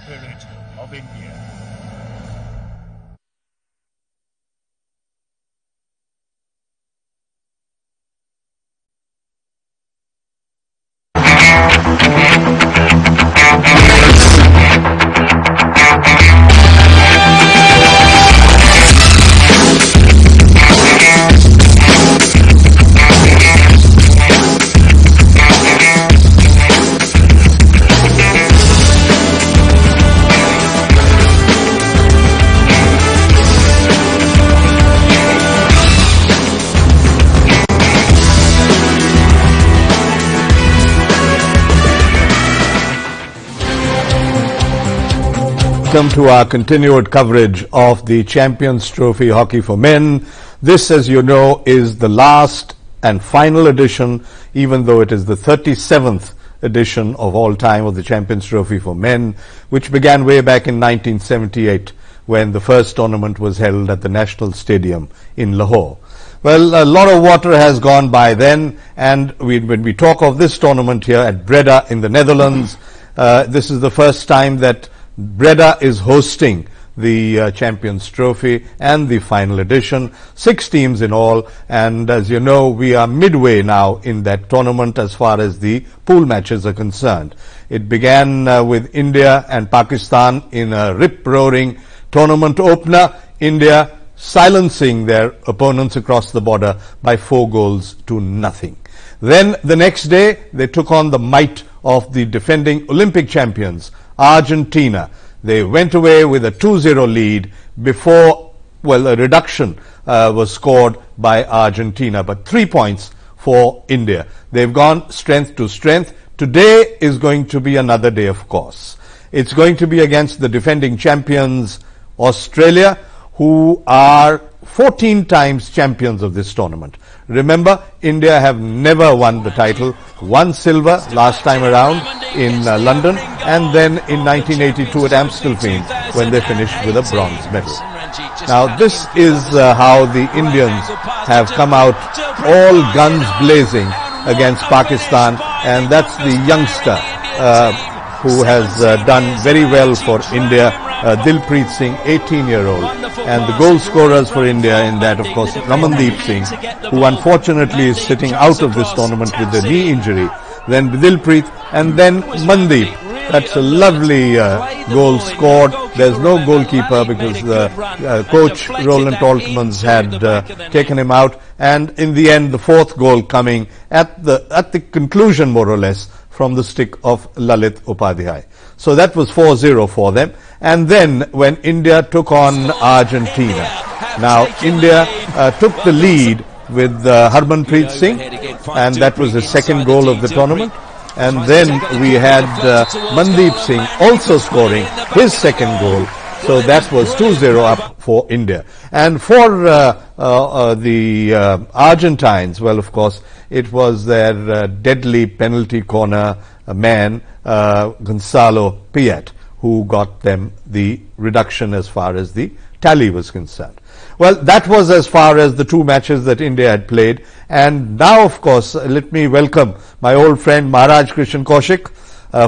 spirit of India. Welcome to our continued coverage of the Champions Trophy Hockey for Men. This, as you know, is the last and final edition, even though it is the 37th edition of all time of the Champions Trophy for Men, which began way back in 1978 when the first tournament was held at the National Stadium in Lahore. Well, a lot of water has gone by then, and when we talk of this tournament here at Breda in the Netherlands, this is the first time that Breda is hosting the Champions Trophy and the final edition. 6 teams in all, and as you know, we are midway now in that tournament as far as the pool matches are concerned. It began with India and Pakistan in a rip-roaring tournament opener. India silencing their opponents across the border by 4-0. Then the next day, they took on the might of the defending Olympic champions, Argentina. They went away with a 2-0 lead before, well, a reduction was scored by Argentina, but 3 points for India. They've gone strength to strength. Today is going to be another day, of course. It's going to be against the defending champions, Australia, who are 14 times champions of this tournament. Remember, India have never won the title. 1 silver last time around in London, and then in 1982 at Amstelveen when they finished with a bronze medal. Now, this is how the Indians have come out all guns blazing against Pakistan, and that's the youngster who has done very well for India, Dilpreet Singh, 18-year-old. And the goal scorers for India in that, of course, Ramandeep Singh, who unfortunately is sitting out of this tournament with a knee injury. Then Dilpreet, and then Mandeep. That's a lovely goal scored. There's no goalkeeper because the coach Roland Altmans had taken him out. And in the end, the 4th goal coming at the conclusion, more or less, from the stick of Lalit Upadhyay. So that was 4-0 for them. And then when India took on Argentina, now India took the lead with Harmanpreet Singh, and that was his 2nd goal of the tournament. And then we had Mandeep Singh also scoring his 2nd goal. So that was 2-0 up for India. And for the Argentines, well, of course, it was their deadly penalty corner man, Gonzalo Piet, who got them the reduction as far as the tally was concerned. Well, that was as far as the 2 matches that India had played. And now, of course, let me welcome my old friend Maharaj Krishan Kaushik,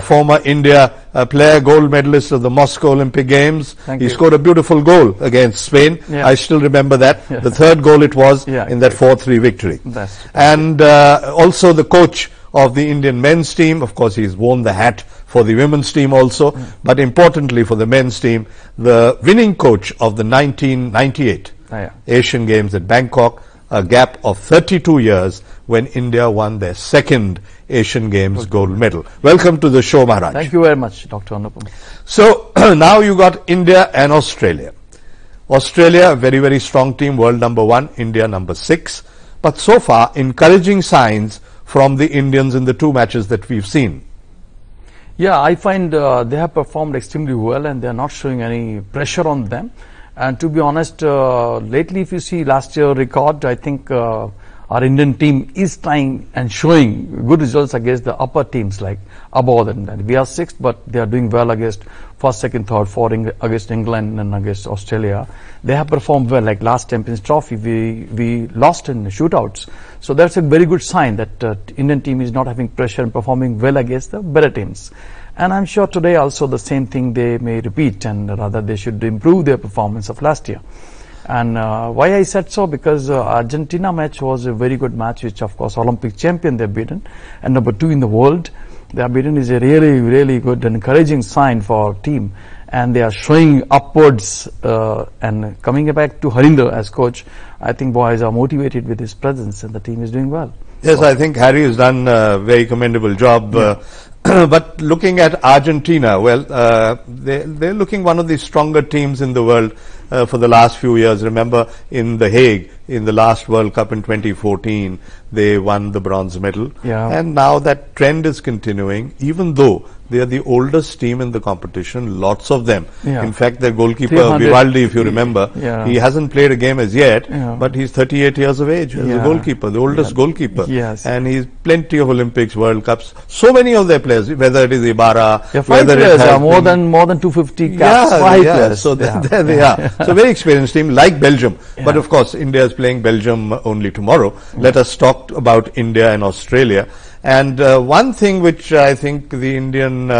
former India player, gold medalist of the Moscow Olympic Games. He scored a beautiful goal against Spain. Yeah. I still remember that. Yeah. The 3rd goal it was in that 4-3 victory. And also the coach of the Indian men's team. Of course, he's worn the hat for the women's team also, but importantly for the men's team, the winning coach of the 1998 Asian Games at Bangkok, a gap of 32 years when India won their 2nd Asian Games gold medal. Welcome to the show, Maharaj. Thank you very much, Dr. Anupam. So, now you got India and Australia. Australia, a very, very strong team, world number 1, India number 6. But so far, encouraging signs from the Indians in the 2 matches that we've seen. Yeah, I find they have performed extremely well and they are not showing any pressure on them. And to be honest, lately if you see last year record, I think our Indian team is trying and showing good results against the upper teams like above them. We are 6th, but they are doing well against 1st, 2nd, 3rd, 4th against England and against Australia. They have performed well, like last Champions Trophy, we lost in shootouts. So that's a very good sign that Indian team is not having pressure and performing well against the better teams. And I'm sure today also the same thing they may repeat, and rather they should improve their performance of last year. And why I said so, because Argentina match was a very good match, which of course Olympic champion they've beaten, and number 2 in the world. They are beaten is a really, really good and encouraging sign for our team. And they are showing upwards, and coming back to Harinder as coach, I think boys are motivated with his presence and the team is doing well. Yes, I think Harry has done a very commendable job. Yeah. But looking at Argentina, well, they're looking one of the stronger teams in the world for the last few years. Remember, in The Hague, in the last World Cup in 2014, they won the bronze medal. Yeah. And now that trend is continuing, even though they are the oldest team in the competition, lots of them. Yeah. In fact, their goalkeeper, 300. Vivaldi, if you remember, Yeah. he hasn't played a game as yet, Yeah. but he's 38 years of age as a Yeah. goalkeeper, the oldest Yeah. goalkeeper. Yes. And he's plenty of Olympics, World Cups. So many of their players, whether it is Ibarra, Yeah, 5 whether players it has are more been- than 250 caps. 5 players. So Yeah. there they are. So very experienced team like Belgium. But of course, India is playing Belgium only tomorrow. Let us talk about India and Australia. And one thing which I think the Indian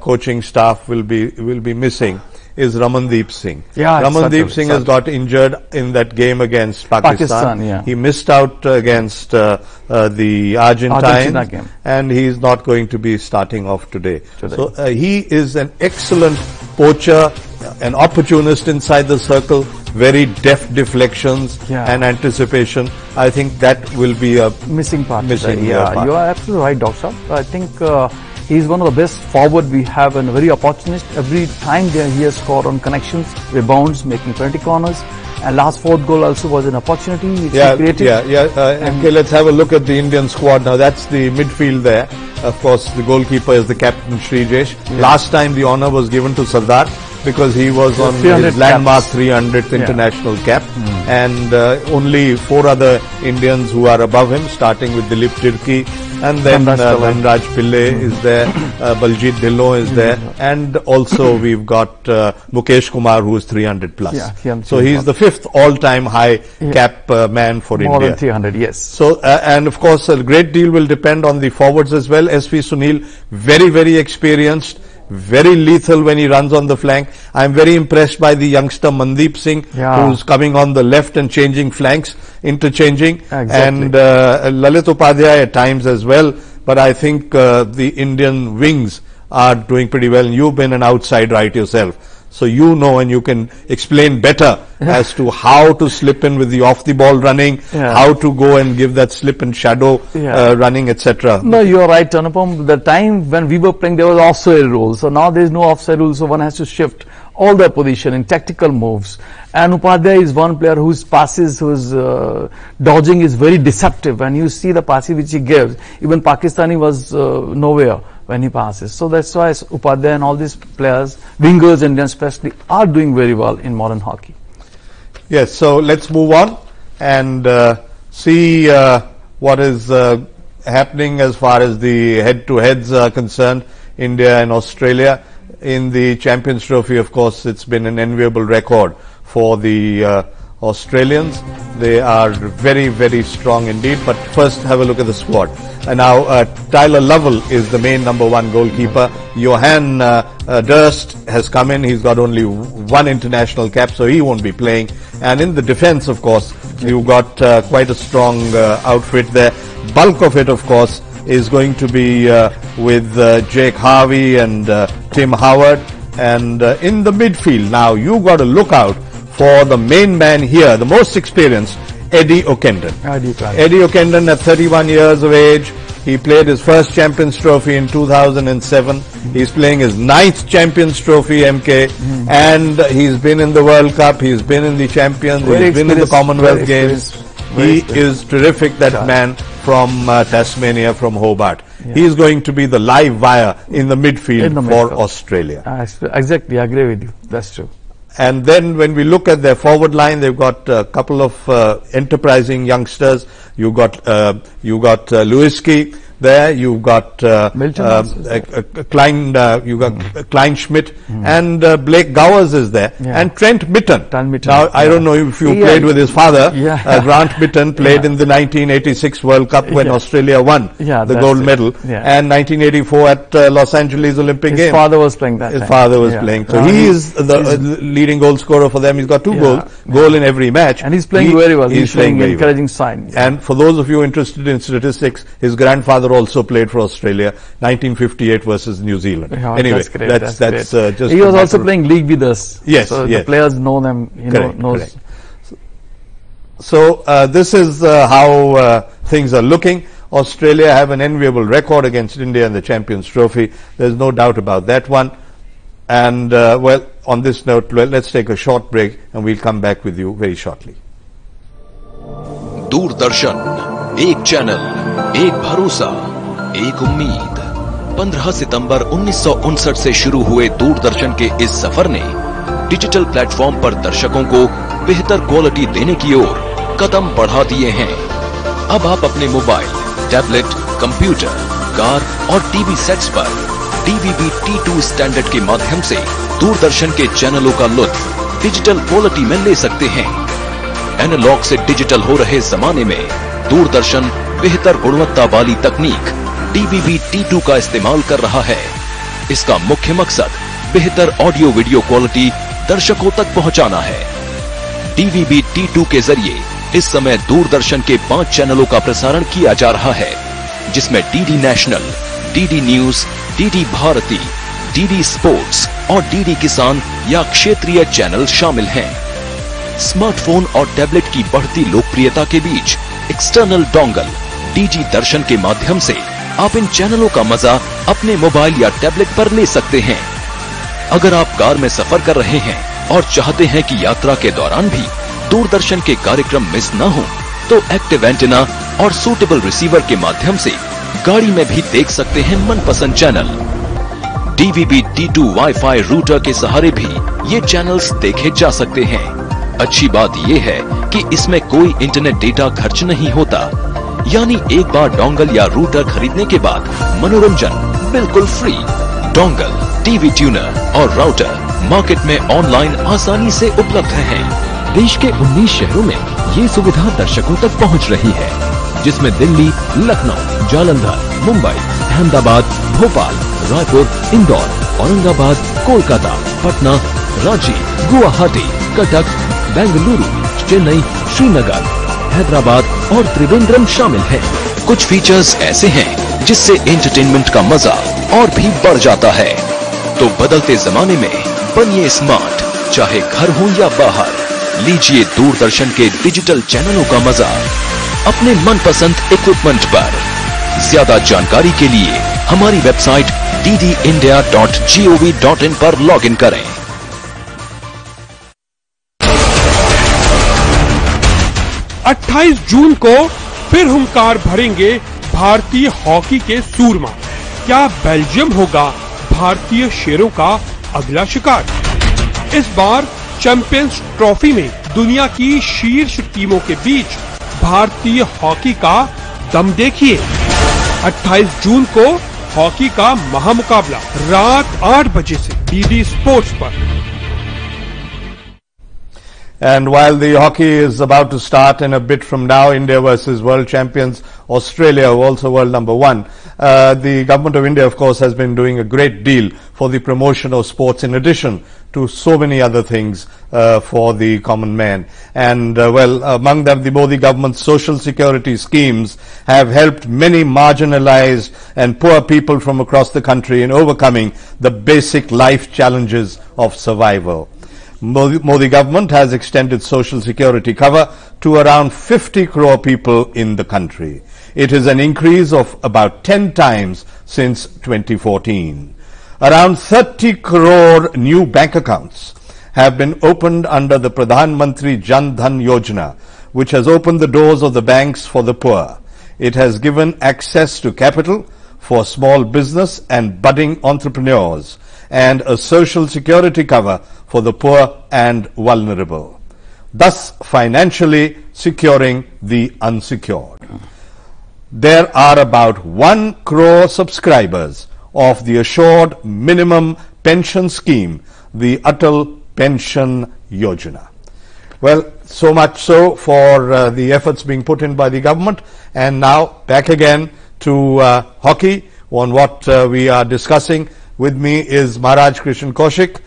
coaching staff will be missing is Ramandeep Singh. Yeah, Ramandeep Singh has got injured in that game against Pakistan. Yeah. He missed out against the Argentines, Argentina game. and he is not going to be starting off today. Today. So he is an excellent poacher, an opportunist inside the circle, very deft deflections Yeah. and anticipation. I think that will be a Missing part. Missing, Yeah, part. you are absolutely right, Doctor. I think he's one of the best forward we have and very opportunist. Every time he has scored on connections, rebounds, making 20 corners. And last 4th goal also was an opportunity which he created. Okay, let's have a look at the Indian squad now. That's the midfield there. Of course, the goalkeeper is the captain, Srijesh. Last time the honor was given to Sardar because he was on 300 his landmark caps. 300th international cap. And only 4 other Indians who are above him, starting with Dilip Tirki. And then Dhanraj Pillai is there, Baljit Dhillon is there, and also we've got Mukesh Kumar, who is 300 plus. Yeah, so he's the 5th all-time high cap man for More India. than 300, yes. So, and of course, a great deal will depend on the forwards as well. SV Sunil, very, very experienced, very lethal when he runs on the flank. I'm very impressed by the youngster Mandeep Singh, who's coming on the left and changing flanks, interchanging. Exactly. And Lalit Upadhyay at times as well. But I think the Indian wings are doing pretty well. And you've been an outside right yourself. So you know and you can explain better as to how to slip in with the off-the-ball running, how to go and give that slip and shadow running, etc. No, you are right, Anupam. The time when we were playing, there was offside rule. So now there is no offside rule, so one has to shift all their position in tactical moves. And Upadhyay is one player whose passes, whose dodging is very deceptive. And you see the passes which he gives. Even Pakistani was nowhere when he passes. So that's why Upadhyay and all these players, wingers Indians especially, are doing very well in modern hockey. Yes, so let's move on and see what is happening as far as the head-to-heads are concerned, India and Australia. In the Champions Trophy, of course, it's been an enviable record for the Australians. They are very, very strong indeed. But first, have a look at the squad. And now, Tyler Lovell is the main number 1 goalkeeper. Johan Durst has come in. He's got only 1 international cap, so he won't be playing. And in the defense, of course, you've got quite a strong outfit there. Bulk of it, of course, is going to be with Jake Harvey and Tim Howard. And in the midfield, now you've got to look out for the main man here, the most experienced, Eddie O'Kendon. Eddie O'Kendon at 31 years of age. He played his first Champions Trophy in 2007. He's playing his 9th Champions Trophy, MK. And he's been in the World Cup. He's been in the Champions. He's been in the Commonwealth Games. He is terrific, that man from Tasmania, from Hobart. He is going to be the live wire in the midfield for Australia. Exactly, I agree with you. That's true. And then when we look at their forward line, they've got a couple of enterprising youngsters. You got Lewinsky, there. You've got Milton you've got Klein Schmidt, and Blake Gowers is there, and Trent Mitton. Now, I don't know if you played with his father. Grant Mitton played in the 1986 World Cup when Australia won the gold medal, and 1984 at Los Angeles Olympic Games. His father was playing that His time. father was playing. So he is the leading goal scorer for them. He's got 2 goal in every match. And he's playing very well. He's showing playing encouraging signs. And for those of you interested in statistics, his grandfather also played for Australia, 1958 versus New Zealand. Anyway, that's great. That's just. He was also playing league with us. Yes, so yes. The players know them. Correct. So this is how things are looking. Australia have an enviable record against India in the Champions Trophy. There's no doubt about that one. And well, on this note, let's take a short break, and we'll come back with you very shortly. Doordarshan, एक channel, एक भरोसा, एक उम्मीद। 15 सितंबर 1959 से शुरू हुए दूरदर्शन के इस सफर ने डिजिटल प्लेटफॉर्म पर दर्शकों को बेहतर क्वालिटी देने की ओर कदम बढ़ा दिए हैं। अब आप अपने मोबाइल, टैबलेट, कंप्यूटर, कार और टीवी सेट्स पर DVB T2 स्टैंडर्ड के माध्यम से दूरदर्शन के चैनलों का लुत्फ डिजिटल क्वालिटी में ले सकते हैं। एनालॉग से डिजिटल हो रहे जमाने में दूरदर्शन बेहतर गुणवत्ता वाली तकनीक DVB T2 का इस्तेमाल कर रहा है। इसका मुख्य मकसद बेहतर ऑडियो वीडियो क्वालिटी दर्शकों तक पहुंचाना है। DVB T2 के जरिए इस समय दूरदर्शन के 5 चैनलों का प्रसारण किया जा रहा है, जिसमें DD national, DD news, DD Bharati, DD sports और DD किसान या क्षेत्रीय चैनल शामिल हैं। स्मार्टफोन और टैबलेट की बढ़ती लोकप्रियता के बीच एक्सटर्नल डोंगल DG दर्शन के माध्यम से आप इन चैनलों का मजा अपने मोबाइल या टैबलेट पर ले सकते हैं। अगर आप कार में सफर कर रहे हैं और चाहते हैं कि यात्रा के दौरान भी दूरदर्शन के कार्यक्रम मिस न हो, तो एक्टिव एंटीना और सूटेबल रिसीवर के माध्यम से गाड़ी में भी देख सकते हैं मनपसंद channel. DVB T2 wifi router के सहारे भी ये चैनल्स देखे जा सकते हैं। अच्छी बात यह है कि इसमें कोई इंटरनेट डेटा खर्च नहीं होता, यानी एक बार डोंगल या रूटर खरीदने के बाद मनोरंजन बिल्कुल फ्री। डोंगल, टीवी ट्यूनर और राउटर मार्केट में ऑनलाइन आसानी से उपलब्ध हैं। देश के 19 शहरों में ये सुविधा दर्शकों तक पहुंच रही है, जिसमें दिल्ली, लखनऊ, जालंधर, मुंबई, अहमदाबाद, भोपाल, रायपुर, इंदौर, औरंगाबाद, कोलकाता, पटना, रांची, गुवाहाटी, कटक, बेंगलुरु, चेन्नई, श्रीनगर, हैदराबाद और त्रिवेंद्रम शामिल हैं। कुछ फीचर्स ऐसे हैं जिससे एंटरटेनमेंट का मजा और भी बढ़ जाता है। तो बदलते जमाने में बनिए स्मार्ट, चाहे घर हो या बाहर। लीजिए दूरदर्शन के डिजिटल चैनलों का मजा अपने मनपसंद इक्विपमेंट पर। ज्यादा जानकारी के लिए हमारी वेबसाइट ddindia.gov.in पर लॉगिन करें। 28 जून को फिर हुंकार भरेंगे भारतीय हॉकी के सूरमा। क्या बेल्जियम होगा भारतीय शेरों का अगला शिकार? इस बार चैंपियंस ट्रॉफी में दुनिया की शीर्ष टीमों के बीच भारतीय हॉकी का दम देखिए। 28 जून को हॉकी का महामुकाबला रात 8 बजे से DD स्पोर्ट्स पर। And while the hockey is about to start in a bit from now, India versus world champions Australia, who also world number 1, the government of India, of course, has been doing a great deal for the promotion of sports in addition to so many other things for the common man. And well, among them, the Modi government's social security schemes have helped many marginalized and poor people from across the country in overcoming the basic life challenges of survival. Modi government has extended social security cover to around 50 crore people in the country. It is an increase of about 10 times since 2014. Around 30 crore new bank accounts have been opened under the Pradhan Mantri Jan Dhan Yojana, which has opened the doors of the banks for the poor. It has given access to capital for small business and budding entrepreneurs, and a social security cover for the poor and vulnerable, thus financially securing the unsecured. there are about 1 crore subscribers of the Assured Minimum Pension Scheme, the Atal Pension Yojana. Well, so much so for the efforts being put in by the government. And now back again to hockey on what we are discussing. With me is Maharaj Krishan Kaushik,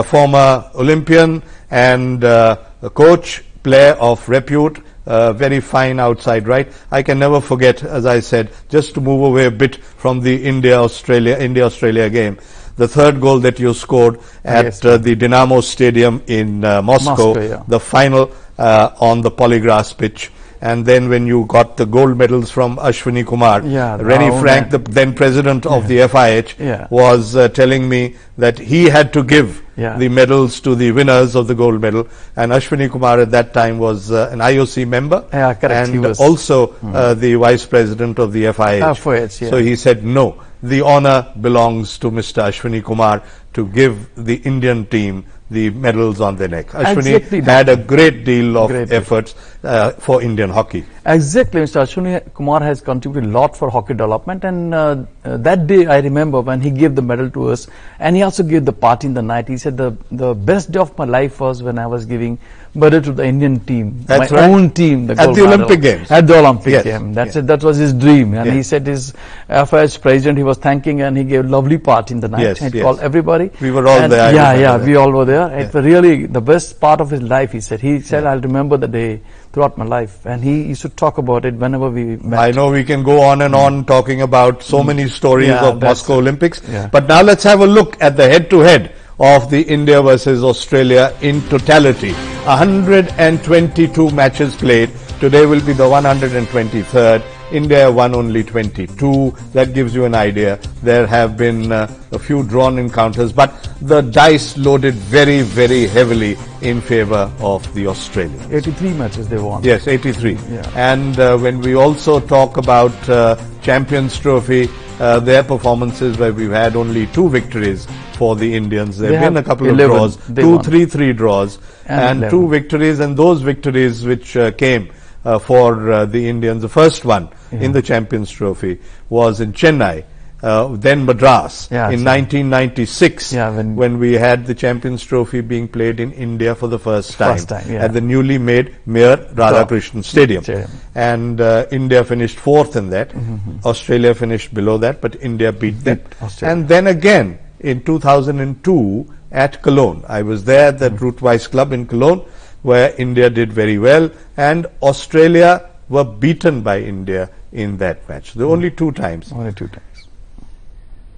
former Olympian and a coach, player of repute, very fine outside right. I can never forget, as I said, just to move away a bit from the India-Australia game, the third goal that you scored at the Dynamo Stadium in Moscow, the final on the polygrass pitch. And then when you got the gold medals from Ashwini Kumar, Rennie Frank, the then president of the FIH, was telling me that he had to give the medals to the winners of the gold medal. And Ashwini Kumar at that time was an IOC member and also the vice president of the FIH. So he said, no, the honor belongs to Mr. Ashwini Kumar to give the Indian team the medals on their neck. Ashwini had a great deal of efforts for Indian hockey. Exactly, Mr. Ashwini Kumar has contributed a lot for hockey development, and that day I remember when he gave the medal to us, and he also gave the party in the night. He said the best day of my life was when I was giving medal to the Indian team, my own team, the at the Olympic Games. At the Olympic game. That's it. That was his dream, and he said his FIH president he was thanking, and he gave a lovely party in the night. He called everybody. We were all there. We all were there. It was really the best part of his life. He said I'll remember the day throughout my life, and he used to talk about it whenever we met. I know we can go on and on talking about so many stories of Moscow Olympics, but now let's have a look at the head-to-head of the India versus Australia in totality. 122 matches played. Today will be the 123rd. India won only 22. That gives you an idea. There have been a few drawn encounters, but the dice loaded very, very heavily in favor of the Australians. 83 matches they won. Yes, 83. And when we also talk about Champions Trophy, their performances where we've had only 2 victories for the Indians. There have been a couple of draws, 2 3-3 draws, and 2 victories, and those victories which came for the Indians. The first one in the Champions Trophy was in Chennai, then Madras in 1996 when we had the Champions Trophy being played in India for the first time at the newly made Mayor Radhakrishnan Stadium. And India finished 4th in that. Australia finished below that, but India beat them. And then again in 2002 at Cologne. I was there at that Rootwise Club in Cologne, where India did very well, and Australia were beaten by India in that match. The only 2 times. Only 2 times.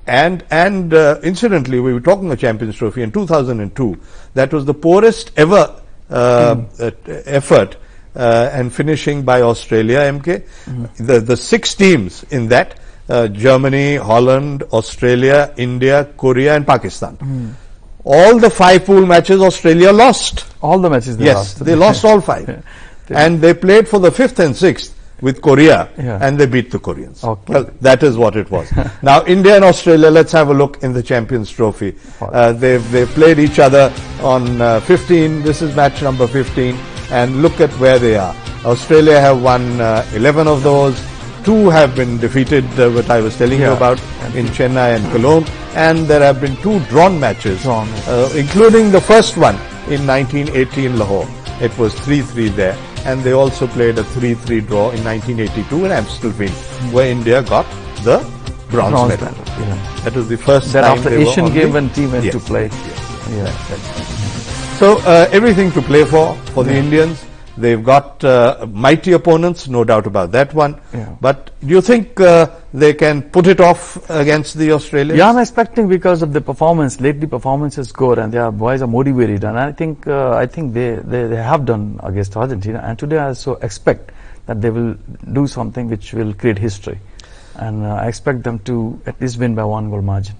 And incidentally, we were talking of Champions Trophy in 2002. That was the poorest ever effort and finishing by Australia, MK. The 6 teams in that, Germany, Holland, Australia, India, Korea and Pakistan. All the 5 pool matches Australia lost. All the matches they lost. Yes, they lost all 5. And they played for the 5th and 6th with Korea, and they beat the Koreans. Well, that is what it was. Now, India and Australia, let's have a look in the Champions Trophy. They've played each other on 15. This is match number 15. And look at where they are. Australia have won 11 of those. 2 have been defeated, what I was telling you about, in Chennai and Cologne. And there have been 2 drawn matches, including the first one in 1980 in Lahore. It was 3-3 there. And they also played a 3-3 draw in 1982 in Amstelveen, where India got the bronze medal. That was the first time after they Asian were on game when team went to play. So everything to play for the Indians. They've got mighty opponents, no doubt about that one. But do you think they can put it off against the Australians? Yeah, I'm expecting because of the performance. Lately, performance is good, and their boys are motivated. And I think they have done against Argentina. And today, I also expect that they will do something which will create history. And I expect them to at least win by 1 goal margin.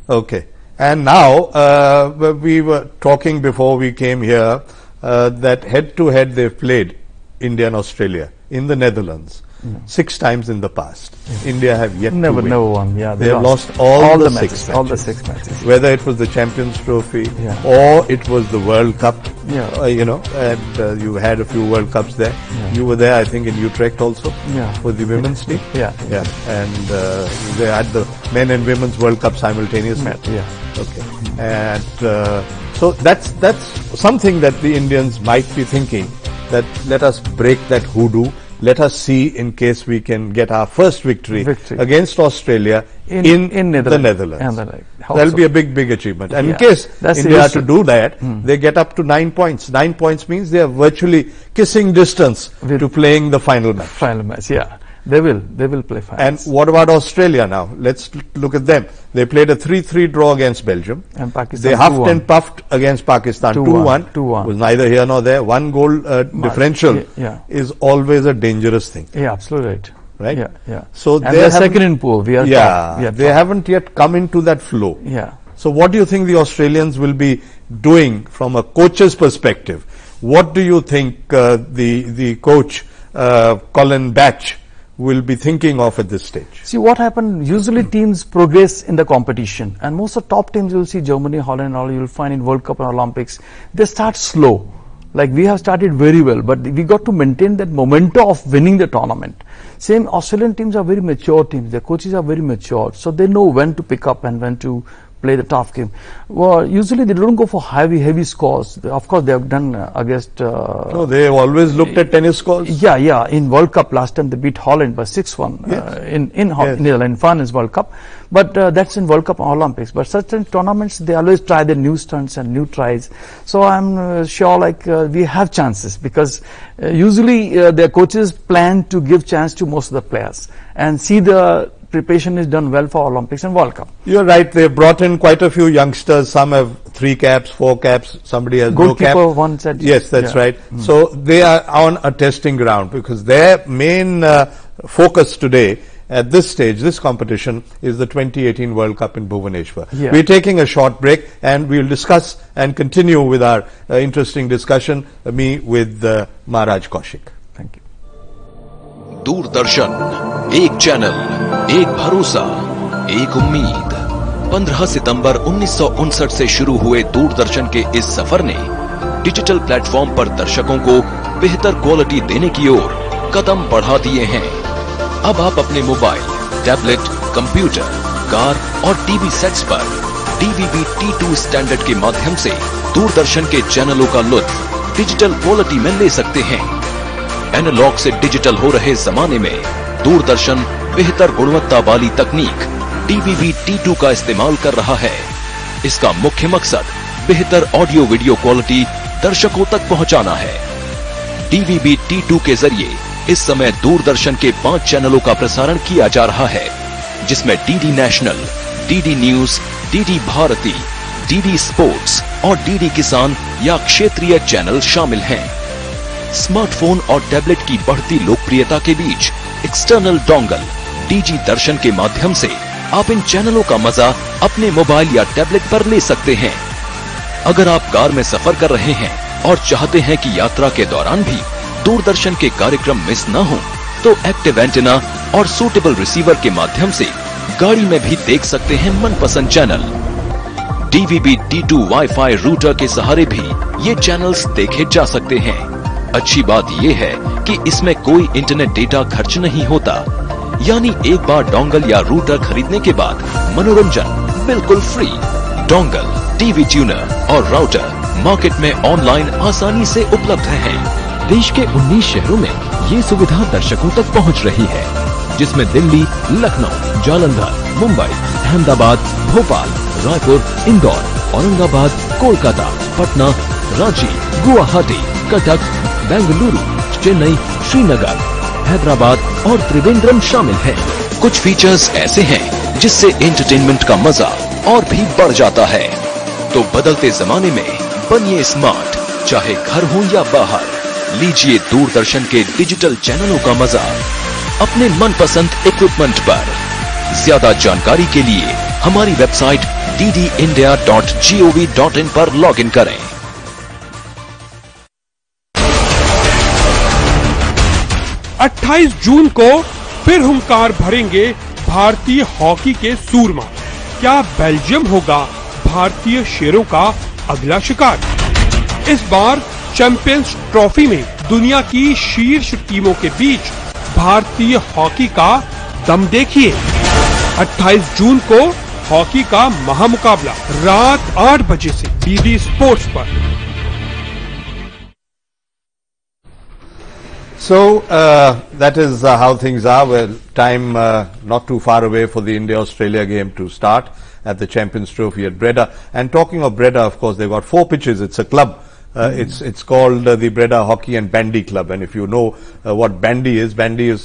Okay. And now we were talking before we came here. That head-to-head they've played, India and Australia, in the Netherlands. 6 times in the past. India have yet Never to win. won. Yeah, They have lost all the matches, 6 all the matches. 6 matches. Whether it was the Champions Trophy Yeah. or it was the World Cup, Yeah. and you had a few World Cups there. You were there, I think, in Utrecht also Yeah. for the women's team. Yeah. Yeah, and they had the men and women's World Cup simultaneously. Yeah. Okay, and so that's something that the Indians might be thinking, that let us break that hoodoo. Let us see in case we can get our first victory against Australia in the Netherlands. That'll be a big achievement. And in case India are to do that, they get up to 9 points. 9 points means they are virtually kissing distance to playing the final match. Final match, yeah. They will play finals. And what about Australia now? Let's look at them. They played a 3-3 draw against Belgium. And Pakistan They huffed and puffed against Pakistan 2-1. 2-1. Was neither here nor there. 1 goal differential is always a dangerous thing. Yeah, absolutely right. Right? Yeah. So and they're second in pool. We are top. They haven't yet come into that flow. Yeah. So what do you think the Australians will be doing from a coach's perspective? What do you think the coach, Colin Batch, will be thinking of at this stage? See what happened, usually teams progress in the competition, and most of the top teams you'll see, Germany, Holland, all you'll find in World Cup and Olympics, they start slow. Like we have started very well, but we got to maintain that momentum of winning the tournament. Same, Australian teams are very mature teams, their coaches are very mature, so they know when to pick up and when to play the tough game. Well, usually they don't go for heavy scores. Of course, they have done against... no, they have always looked at tennis scores. Yeah. In World Cup last time they beat Holland by 6-1 in finals World Cup. But that's in World Cup and Olympics. But certain tournaments, they always try their new stunts and new tries. So I'm sure we have chances, because usually their coaches plan to give chance to most of the players and see the preparation is done well for Olympics and World Cup. You're right. They brought in quite a few youngsters. Some have 3 caps, 4 caps. Somebody has no cap. Goalkeeper one said. Yes, that's right. So they are on a testing ground, because their main focus today at this stage, this competition, is the 2018 World Cup in Bhubaneswar. Yeah. We're taking a short break, and we'll discuss and continue with our interesting discussion, me with Maharaj Kaushik. Thank you. Doordarshan, एक channel, एक भरोसा, एक उम्मीद। 15 सितंबर 1959 से शुरू हुए दूरदर्शन के इस सफर ने डिजिटल प्लेटफॉर्म पर दर्शकों को बेहतर क्वालिटी देने की ओर कदम बढ़ा दिए हैं। अब आप अपने मोबाइल, टैबलेट, कंप्यूटर, कार और टीवी सेट्स पर DVB T2 स्टैंडर्ड के माध्यम से दूरदर्शन के चैनलों का लुत्फ डिजिटल क्वालिटी में ले सकते हैं। एनालॉग से डिजिटल हो रहे जमाने में दूरदर्शन बेहतर गुणवत्ता वाली तकनीक DVB T2 का इस्तेमाल कर रहा है। इसका मुख्य मकसद बेहतर ऑडियो वीडियो क्वालिटी दर्शकों तक पहुंचाना है। DVB T2 के जरिए इस समय दूरदर्शन के 5 चैनलों का प्रसारण किया जा रहा है, जिसमें DD national, DD news, DD Bharati, DD sports और DD किसान या क्षेत्रीय चैनल शामिल हैं। स्मार्टफोन और टैबलेट की बढ़ती लोकप्रियता के बीच एक्सटर्नल डोंगल DG दर्शन के माध्यम से आप इन चैनलों का मजा अपने मोबाइल या टैबलेट पर ले सकते हैं। अगर आप कार में सफर कर रहे हैं और चाहते हैं कि यात्रा के दौरान भी दूरदर्शन के कार्यक्रम मिस न हो, तो एक्टिव एंटेना और सूटेबल रिसीवर के माध्यम से गाड़ी में भी देख सकते हैं मनपसंद channel. DVB T2 wifi router के सहारे भी ये चैनल्स देखे जा सकते हैं। अच्छी बात यह है कि इसमें कोई इंटरनेट डेटा खर्च नहीं होता, यानी एक बार डोंगल या रूटर खरीदने के बाद मनोरंजन बिल्कुल फ्री। डोंगल, टीवी ट्यूनर और राउटर मार्केट में ऑनलाइन आसानी से उपलब्ध हैं। देश के 19 शहरों में ये सुविधा दर्शकों तक पहुंच रही है, जिसमें दिल्ली, लखनऊ, जालंधर, मुंबई, अहमदाबाद, भोपाल, रायपुर, इंदौर, औरंगाबाद, कोलकाता, पटना, रांची, गुवाहाटी, कटक, बेंगलुरु, चेन्नई, श्रीनगर, हैदराबाद और त्रिवेंद्रम शामिल हैं। कुछ फीचर्स ऐसे हैं जिससे एंटरटेनमेंट का मजा और भी बढ़ जाता है। तो बदलते जमाने में बनिए स्मार्ट, चाहे घर हो या बाहर। लीजिए दूरदर्शन के डिजिटल चैनलों का मजा अपने मनपसंद इक्विपमेंट पर। ज्यादा जानकारी के लिए हमारी वेबसाइट ddindia.gov.in पर लॉगिन करें। 28 जून को फिर हुंकार भरेंगे भारतीय हॉकी के सूरमा। क्या बेल्जियम होगा भारतीय शेरों का अगला शिकार? इस बार चैंपियंस ट्रॉफी में दुनिया की शीर्ष टीमों के बीच भारतीय हॉकी का दम देखिए। 28 जून को हॉकी का महामुकाबला रात 8 बजे से डीडी स्पोर्ट्स पर। So that is how things are. Well, time not too far away for the India-Australia game to start at the Champions Trophy at Breda. And talking of Breda, of course, they've got 4 pitches. It's a club. It's called the Breda Hockey and Bandy Club. And if you know what bandy is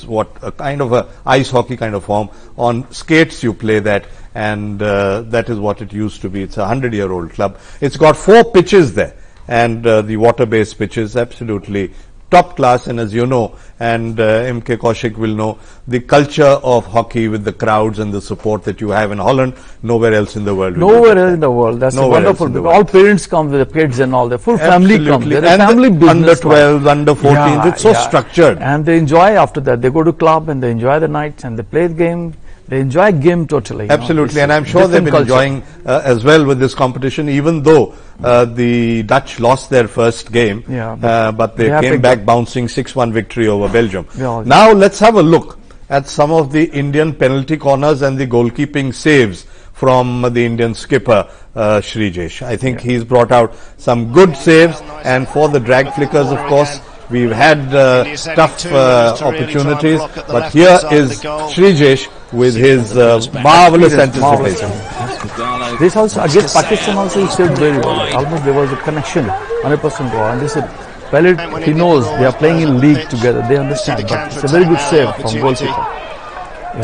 what a kind of a ice hockey kind of form. On skates you play that, and that is what it used to be. It's a 100-year-old club. It's got 4 pitches there, and the water-based pitches, absolutely top class. And as you know, and M.K. Kaushik will know, the culture of hockey with the crowds and the support that you have in Holland, nowhere else in the world. Nowhere else in the world. That's wonderful. Because all parents come with the kids and all. The full family comes. They're a family business. Under 12s, under 14s, it's so structured. And they enjoy after that. They go to club and they enjoy the nights and they play the game. They enjoy game totally. Absolutely, and I'm sure they've been enjoying as well with this competition, even though the Dutch lost their first game, but they came back bouncing 6-1 victory over Belgium. Now let's have a look at some of the Indian penalty corners and the goalkeeping saves from the Indian skipper Shrijesh. I think he's brought out some good saves, and for the drag flickers, of course, we've had tough opportunities, but here is Shrijesh with his marvelous anticipation. This also, against Pakistan also, he saved very well. Almost there was a connection, 100% goal. And this is Pellet, he knows they are playing in league together, they understand. But it's a very good save from goalkeeper.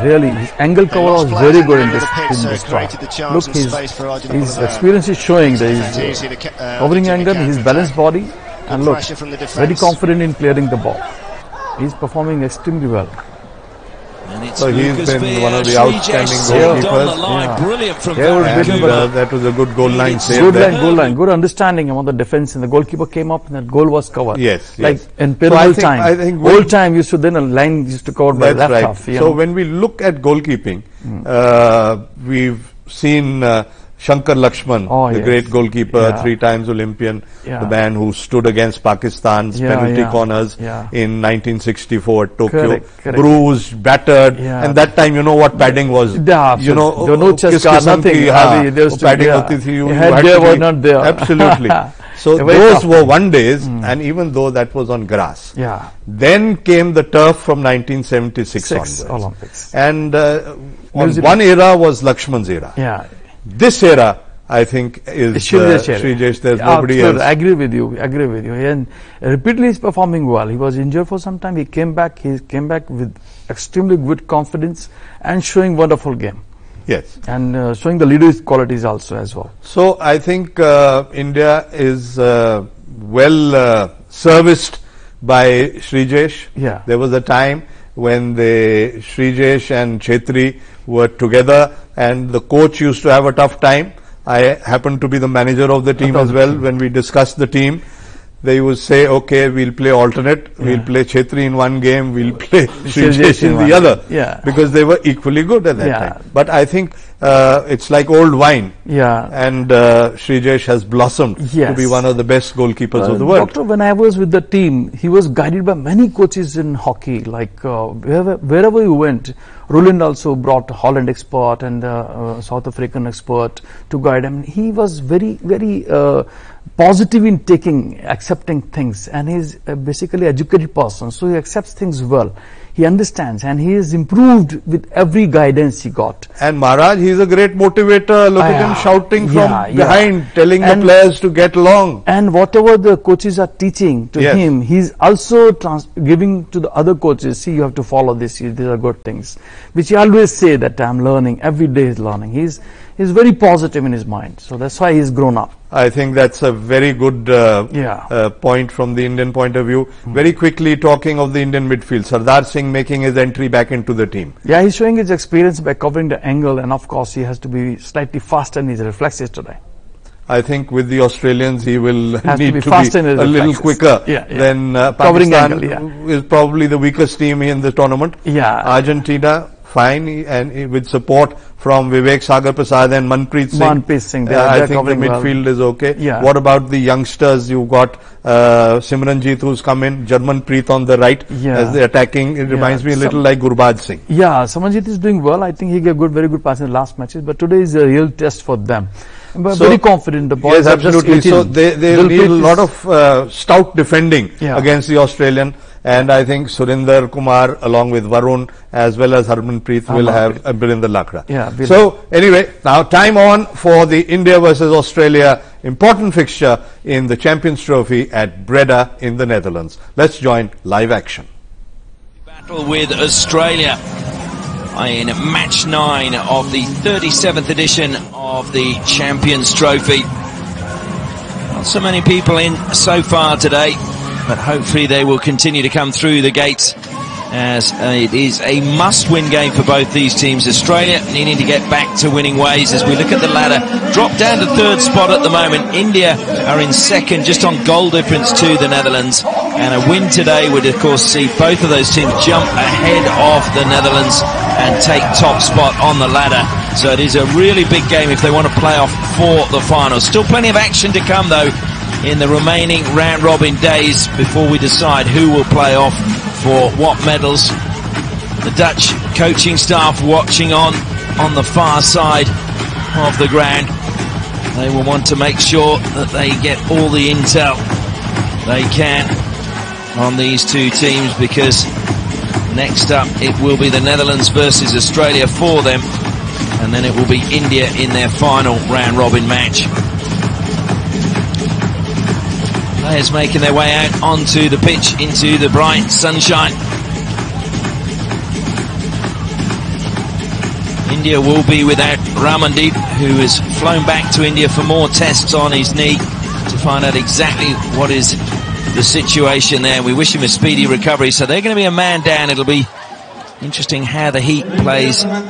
Really, his angle cover was very good in this try. Look, his experience is showing that his covering angle, his balanced body, and look, very confident in clearing the ball. He's performing extremely well. So he's been one of the outstanding goalkeepers. Brilliant from that was a good goal line save. Goal line, good understanding among the defense, and the goalkeeper came up and that goal was covered. Yes, like in old time. Old time used to then a line used to cover by left half. So when we look at goalkeeping, we've seen Shankar Lakshman, the great goalkeeper, 3 times Olympian, the man who stood against Pakistan's penalty corners in 1964 at Tokyo, bruised, battered, and that time you know what padding was. You know, there was no chest guard, nothing. Padding you was not there. Absolutely. So those were one days, and even though that was on grass. Then came the turf from 1976 onwards. Olympics. And one era was Lakshman's era. This era, I think, is Shrijesh. There's nobody else. I agree with you. And repeatedly he's performing well. He was injured for some time. He came back. He came back with extremely good confidence and showing wonderful game. Yes. And showing the leadership qualities also as well. So I think India is well serviced by Shrijesh. There was a time when Shrijesh and Chetri were together, and the coach used to have a tough time. I happened to be the manager of the team as well. When we discussed the team, they would say, okay, we'll play alternate. We'll play Chetri in one game. We'll play Shrijesh in the other. Because they were equally good at that time. But I think it's like old wine. And Shrijesh has blossomed to be one of the best goalkeepers of the world. Doctor, when I was with the team, he was guided by many coaches in hockey. Like wherever he went, Roland also brought a Holland expert and South African expert to guide him. He was very, very positive in accepting things, and he's basically educated person, so he accepts things well. He understands, and he has improved with every guidance he got. And Maharaj, he's a great motivator. Look at him shouting from behind, telling the players to get along. And whatever the coaches are teaching to him, he's also giving to the other coaches. See, you have to follow this. These are good things, which he always say that I'm learning. Every day he's learning. He's very positive in his mind. So that's why he's grown up. I think that's a very good point from the Indian point of view. Very quickly, talking of the Indian midfield, Sardar Singh making his entry back into the team. He's showing his experience by covering the angle, and of course he has to be slightly faster in his reflexes today. I think with the Australians he will need to be a little quicker than Pakistan is probably the weakest team in the tournament. Argentina, fine, and with support from Vivek Sagar Prasad and Manpreet Singh. I think the midfield is okay. What about the youngsters? You've got Simranjeet who's come in, Jarmanpreet on the right as the attacking. It reminds me a little like Gurbaj Singh. Simranjeet is doing well. I think he gave very good pass in the last matches, but today is a real test for them. But very confident. The boys yes, absolutely. So they will need a lot of stout defending against the Australian. And I think Surinder Kumar along with Varun as well as Harmanpreet will have a Birinder Lakra. So anyway, now time on for the India versus Australia important fixture in the Champions Trophy at Breda in the Netherlands. Let's join live action. Battle with Australia in match 9 of the 37th edition of the Champions Trophy. Not so many people in so far today, but hopefully they will continue to come through the gates, as it is a must-win game for both these teams. Australia needing to get back to winning ways as we look at the ladder. Drop down to 3rd spot at the moment. India are in 2nd, just on goal difference to the Netherlands. And a win today would, of course, see both of those teams jump ahead of the Netherlands and take top spot on the ladder. So it is a really big game if they want to play off for the finals. Still plenty of action to come, though, in the remaining round-robin days before we decide who will play off for what medals. The Dutch coaching staff watching on the far side of the ground. They will want to make sure that they get all the intel they can on these two teams, because next up it will be the Netherlands versus Australia for them, and then it will be India in their final round-robin match. Players making their way out onto the pitch into the bright sunshine. India will be without Ramandeep, who has flown back to India for more tests on his knee to find out exactly what is the situation there. We wish him a speedy recovery. So they're going to be a man down. It'll be interesting how the heat plays